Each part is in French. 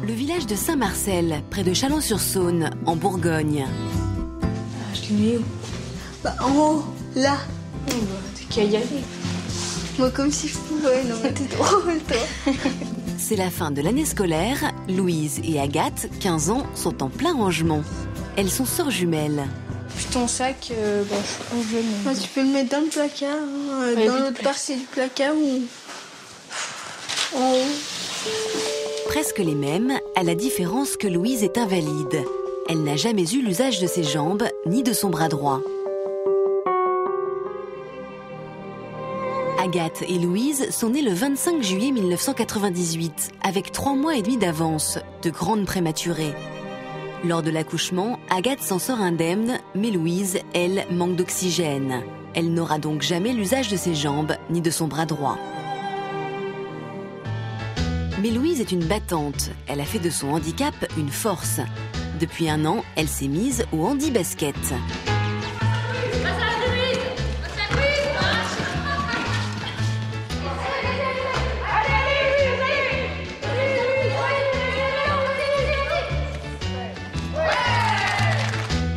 Le village de Saint-Marcel, près de Chalon-sur-Saône, en Bourgogne. Je l'ai mis où? En haut, là. Oh, t'as qu'à y aller. Moi, comme si je pouvais. Non, mais t'es drôle, toi. C'est la fin de l'année scolaire. Louise et Agathe, 15 ans, sont en plein rangement. Elles sont sœurs jumelles. Puis ton sac, je suis pas jeune. Moi, tu peux le mettre dans le placard, dans l'autre partie du placard ou en haut. Presque les mêmes, à la différence que Louise est invalide. Elle n'a jamais eu l'usage de ses jambes, ni de son bras droit. Agathe et Louise sont nées le 25 juillet 1998, avec 3 mois et demi d'avance, de grandes prématurées. Lors de l'accouchement, Agathe s'en sort indemne, mais Louise, elle, manque d'oxygène. Elle n'aura donc jamais l'usage de ses jambes, ni de son bras droit. Mais Louise est une battante. Elle a fait de son handicap une force. Depuis 1 an, elle s'est mise au handi-basket.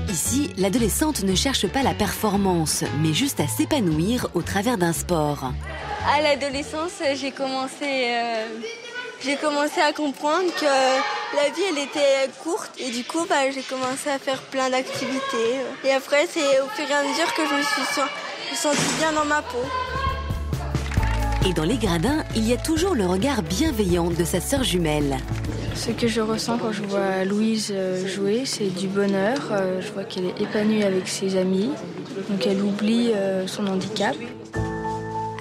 Ici, l'adolescente ne cherche pas la performance, mais juste à s'épanouir au travers d'un sport. À l'adolescence, j'ai commencé à comprendre que la vie, elle était courte. Et du coup, j'ai commencé à faire plein d'activités. Et après, c'est au fur et à mesure que je me suis sentie bien dans ma peau. Et dans les gradins, il y a toujours le regard bienveillant de sa sœur jumelle. Ce que je ressens quand je vois Louise jouer, c'est du bonheur. Je vois qu'elle est épanouie avec ses amis. Donc elle oublie son handicap.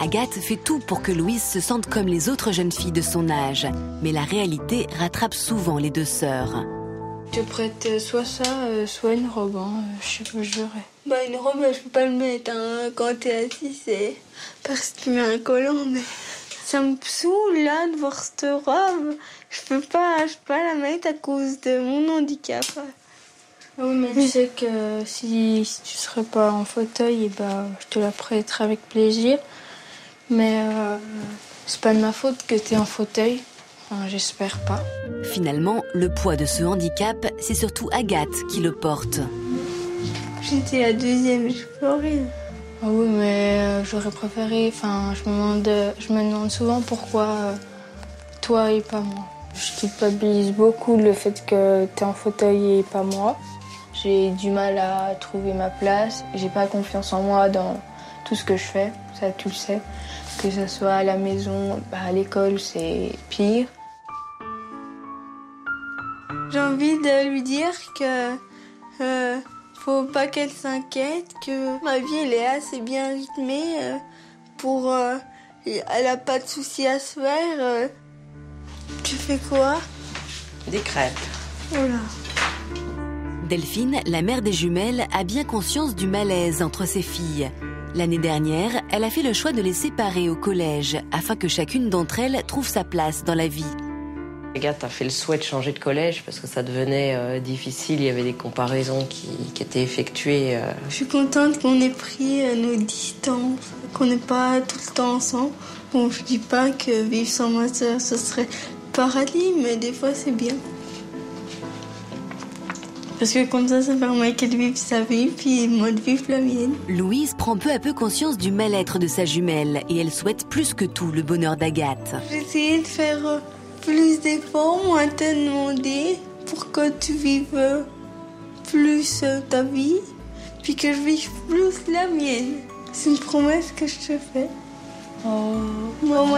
Agathe fait tout pour que Louise se sente comme les autres jeunes filles de son âge. Mais la réalité rattrape souvent les deux sœurs. Je te prête soit ça, soit une robe. Je sais pas, je verrai. Une robe, je peux pas le mettre. Quand t'es assis, c'est parce que tu mets un collant. Mais ça me saoule là de voir cette robe. Je peux pas la mettre à cause de mon handicap. Ah oui, mais tu sais que si tu serais pas en fauteuil, je te la prêterai avec plaisir. Mais c'est pas de ma faute que t'es en fauteuil. Enfin, j'espère pas. Finalement, le poids de ce handicap, c'est surtout Agathe qui le porte. J'étais la deuxième, je pleurais. Ah oui, mais j'aurais préféré... Enfin, je me demande souvent pourquoi toi et pas moi. Je culpabilise beaucoup le fait que t'es en fauteuil et pas moi. J'ai du mal à trouver ma place. J'ai pas confiance en moi dans tout ce que je fais. Ça, tu le sais. Que ce soit à la maison, à l'école, c'est pire. J'ai envie de lui dire que faut pas qu'elle s'inquiète, que ma vie elle est assez bien rythmée pour elle a pas de soucis à se faire. Tu fais quoi? Des crêpes. Voilà. Delphine, la mère des jumelles, a bien conscience du malaise entre ses filles. L'année dernière, elle a fait le choix de les séparer au collège, afin que chacune d'entre elles trouve sa place dans la vie. Agathe a fait le souhait de changer de collège parce que ça devenait difficile, il y avait des comparaisons qui étaient effectuées. Je suis contente qu'on ait pris nos distances, qu'on n'est pas tout le temps ensemble. Bon, je dis pas que vivre sans ma sœur, ce serait paradis, mais des fois c'est bien. Parce que comme ça permet qu'elle vive sa vie, puis moi de vivre la mienne. Louise prend peu à peu conscience du mal-être de sa jumelle et elle souhaite plus que tout le bonheur d'Agathe. J'ai essayé de faire plus d'efforts, moins te demander pour que tu vives plus ta vie, puis que je vive plus la mienne. C'est une promesse que je te fais. Oh. Maman,